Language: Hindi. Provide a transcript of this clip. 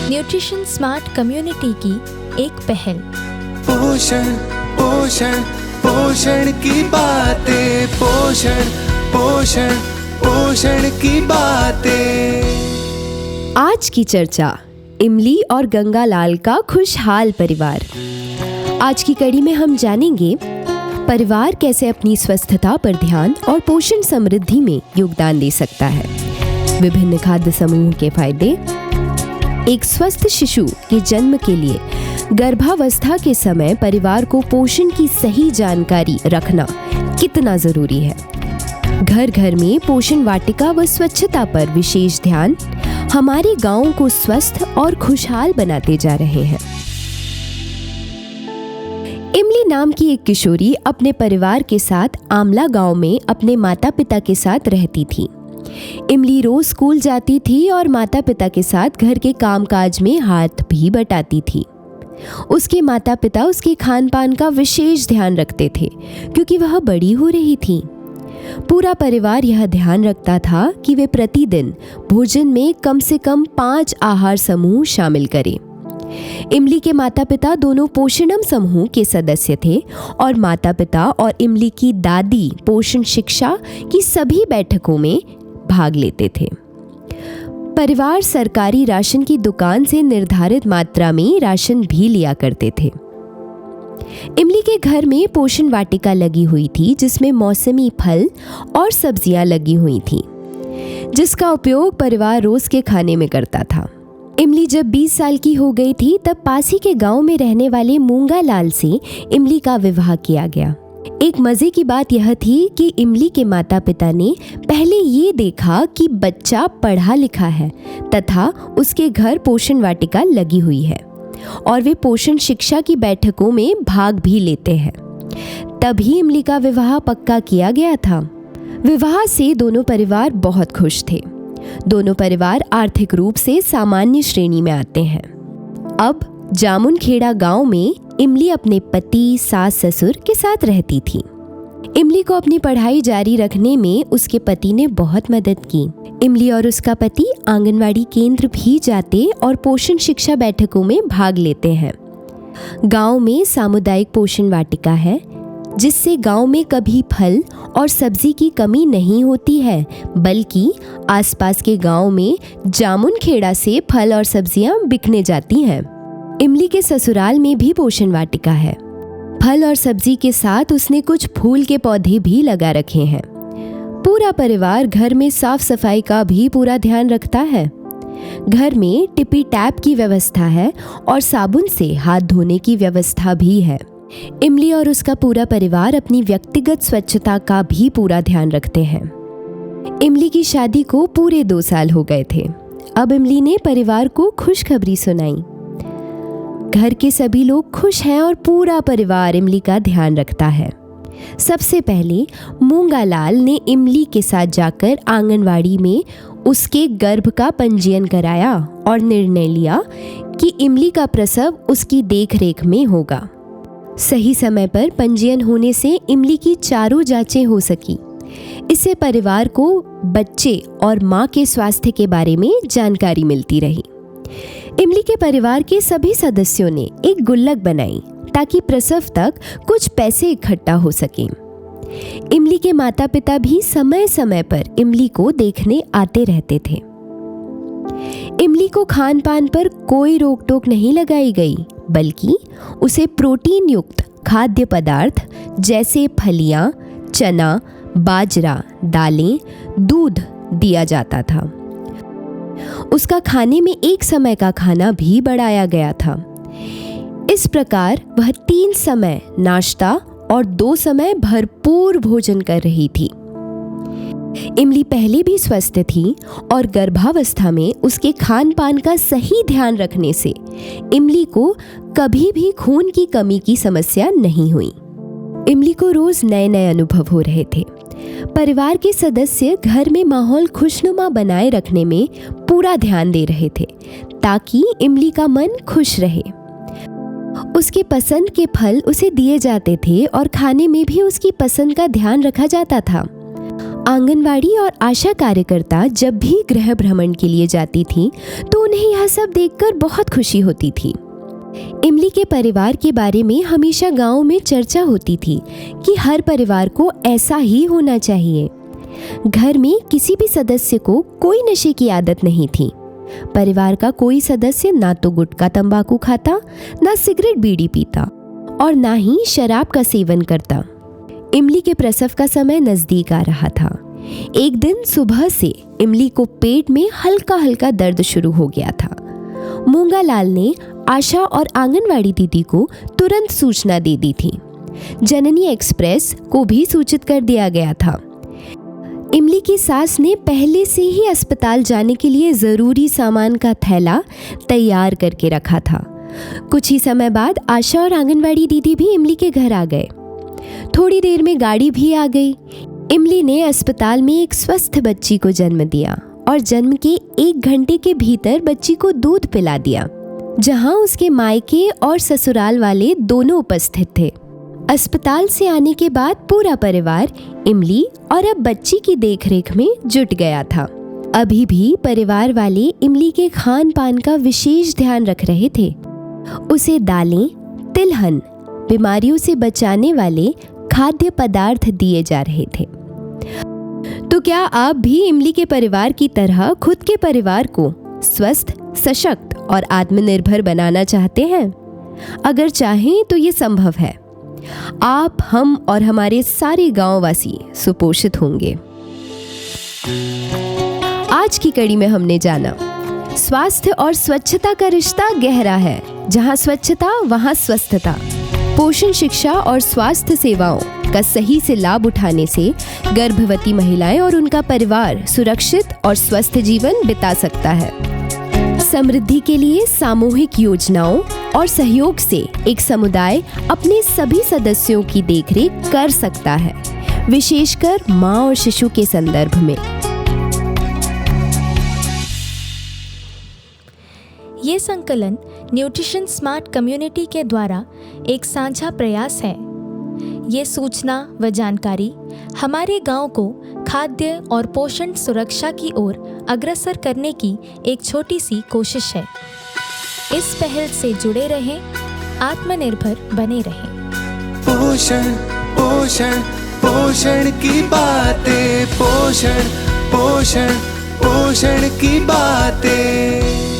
न्यूट्रिशन स्मार्ट कम्युनिटी की एक पहल। पोषण पोषण पोषण की बातें, पोषण पोषण पोषण की बातें। आज की चर्चा इमली और गंगालाल का खुशहाल परिवार। आज की कड़ी में हम जानेंगे परिवार कैसे अपनी स्वस्थता पर ध्यान और पोषण समृद्धि में योगदान दे सकता है, विभिन्न खाद्य समूह के फायदे, एक स्वस्थ शिशु के जन्म के लिए गर्भावस्था के समय परिवार को पोषण की सही जानकारी रखना कितना जरूरी है, घर घर में पोषण वाटिका व स्वच्छता पर विशेष ध्यान हमारे गांवों को स्वस्थ और खुशहाल बनाते जा रहे हैं। इमली नाम की एक किशोरी अपने परिवार के साथ आमला गांव में अपने माता पिता के साथ रहती थी। इमली रोज स्कूल जाती थी और माता पिता के साथ घर के कामकाज में हाथ भी बटाती थी। उसके माता पिता उसके खान पान का विशेष ध्यान रखते थे क्योंकि वह बड़ी हो रही थी। पूरा परिवार यह ध्यान रखता था कि वे प्रतिदिन भोजन में कम से कम 5 आहार समूह शामिल करें। इमली के माता पिता दोनों पोषणम समूह के सदस्य थे और माता पिता और इमली की दादी पोषण शिक्षा की सभी बैठकों में भाग लेते थे। परिवार सरकारी राशन की दुकान से निर्धारित मात्रा में राशन भी लिया करते थे। इमली के घर में पोषण वाटिका लगी हुई थी जिसमें मौसमी फल और सब्जियां लगी हुई थीं, जिसका उपयोग परिवार रोज के खाने में करता था। इमली जब 20 साल की हो गई थी तब पास ही के गांव में रहने वाले मूंगालाल से इमली का विवाह किया गया। एक मजे की बात यह थी कि इमली के माता पिता ने पहले ये देखा कि बच्चा पढ़ा लिखा है तथा उसके घर पोषण वाटिका लगी हुई है और वे पोषण शिक्षा की बैठकों में भाग भी लेते हैं। तभी इमली का विवाह पक्का किया गया था। विवाह से दोनों परिवार बहुत खुश थे। दोनों परिवार आर्थिक रूप से सामान्य श्रेणी में आते हैं। अब जामुनखेड़ा गांव में इमली अपने पति, सास ससुर के साथ रहती थी। इमली को अपनी पढ़ाई जारी रखने में उसके पति ने बहुत मदद की। इमली और उसका पति आंगनवाड़ी केंद्र भी जाते और पोषण शिक्षा बैठकों में भाग लेते हैं। गांव में सामुदायिक पोषण वाटिका है जिससे गांव में कभी फल और सब्जी की कमी नहीं होती है, बल्कि आसपास के गांव में जामुनखेड़ा से फल और सब्जियां बिकने जाती हैं। इमली के ससुराल में भी पोषण वाटिका है। फल और सब्जी के साथ उसने कुछ फूल के पौधे भी लगा रखे हैं। पूरा परिवार घर में साफ सफाई का भी पूरा ध्यान रखता है। घर में टिपी टैप की व्यवस्था है और साबुन से हाथ धोने की व्यवस्था भी है। इमली और उसका पूरा परिवार अपनी व्यक्तिगत स्वच्छता का भी पूरा ध्यान रखते हैं। इमली की शादी को पूरे 2 साल हो गए थे। अब इमली ने परिवार को खुशखबरी सुनाई। घर के सभी लोग खुश हैं और पूरा परिवार इमली का ध्यान रखता है। सबसे पहले मूंगालाल ने इमली के साथ जाकर आंगनवाड़ी में उसके गर्भ का पंजीयन कराया और निर्णय लिया कि इमली का प्रसव उसकी देखरेख में होगा। सही समय पर पंजीयन होने से इमली की चारों जांचें हो सकी। इससे परिवार को बच्चे और मां के स्वास्थ्य के बारे में जानकारी मिलती रही। इमली के परिवार के सभी सदस्यों ने एक गुल्लक बनाई ताकि प्रसव तक कुछ पैसे इकट्ठा हो सकें। इमली के माता पिता भी समय समय पर इमली को देखने आते रहते थे। इमली को खान पान पर कोई रोक टोक नहीं लगाई गई, बल्कि उसे प्रोटीन युक्त खाद्य पदार्थ जैसे फलियां, चना, बाजरा, दालें, दूध दिया जाता था। उसका खाने में एक समय का खाना भी बढ़ाया गया था। इस प्रकार वह 3 समय नाश्ता और 2 समय भरपूर भोजन कर रही थी। इमली पहले भी स्वस्थ थी और गर्भावस्था में उसके खान पान का सही ध्यान रखने से इमली को कभी भी खून की कमी की समस्या नहीं हुई। इमली को रोज नए नए अनुभव हो रहे थे। परिवार के सदस्य घर में माहौल खुशनुमा बनाए रखने में पूरा ध्यान दे रहे थे ताकि इमली का मन खुश रहे। उसके पसंद के फल उसे दिए जाते थे और खाने में भी उसकी पसंद का ध्यान रखा जाता था। आंगनवाड़ी और आशा कार्यकर्ता जब भी गृह भ्रमण के लिए जाती थी तो उन्हें यह सब देखकर बहुत खुशी होती थी। इमली के परिवार के बारे में हमेशा गांव में चर्चा होती थी कि हर परिवार को ऐसा ही होना चाहिए। घर में किसी भी सदस्य को कोई नशे की आदत नहीं थी। परिवार का कोई सदस्य ना तो गुटखा तंबाकू खाता, ना सिगरेट बीड़ी पीता और ना ही शराब का सेवन करता। इमली के प्रसव का समय नजदीक आ रहा था। एक दिन सुबह से इमली को पेट में हल्का हल्का दर्द शुरू हो गया था। मूंगालाल ने आशा और आंगनवाड़ी दीदी को तुरंत सूचना दे दी थी। जननी एक्सप्रेस को भी सूचित कर दिया गया था। इमली की सास ने पहले से ही अस्पताल जाने के लिए ज़रूरी सामान का थैला तैयार करके रखा था। कुछ ही समय बाद आशा और आंगनवाड़ी दीदी भी इमली के घर आ गए। थोड़ी देर में गाड़ी भी आ गई। इमली ने अस्पताल में एक स्वस्थ बच्ची को जन्म दिया और जन्म के 1 घंटे के भीतर बच्ची को दूध पिला दिया, जहां उसके मायके और ससुराल वाले दोनों उपस्थित थे। अस्पताल से आने के बाद पूरा परिवार इमली और अब बच्ची की देखरेख में जुट गया था। अभी भी परिवार वाले इमली के खान पान का विशेष ध्यान रख रहे थे। उसे दालें, तिलहन, बीमारियों से बचाने वाले खाद्य पदार्थ दिए जा रहे थे। तो क्या आप भी इमली के परिवार की तरह खुद के परिवार को स्वस्थ, सशक्त और आत्मनिर्भर बनाना चाहते हैं? अगर चाहें तो ये संभव है। आप, हम और हमारे सारे गांववासी सुपोषित होंगे। आज की कड़ी में हमने जाना, स्वास्थ्य और स्वच्छता का रिश्ता गहरा है। जहां स्वच्छता वहां स्वस्थता। पोषण शिक्षा और स्वास्थ्य सेवाओं का सही से लाभ उठाने से गर्भवती महिलाएं और उनका परिवार सुरक्षित और स्वस्थ जीवन बिता सकता है। समृद्धि के लिए सामूहिक योजनाओं और सहयोग से एक समुदाय अपने सभी सदस्यों की देखरेख कर सकता है, विशेषकर मां और शिशु के संदर्भ में। ये संकलन न्यूट्रिशन स्मार्ट कम्युनिटी के द्वारा एक साझा प्रयास है। ये सूचना व जानकारी हमारे गांव को खाद्य और पोषण सुरक्षा की ओर अग्रसर करने की एक छोटी सी कोशिश है। इस पहल से जुड़े रहें, आत्मनिर्भर बने रहें। पोषण पोषण पोषण की बातें, पोषण पोषण पोषण की बातें।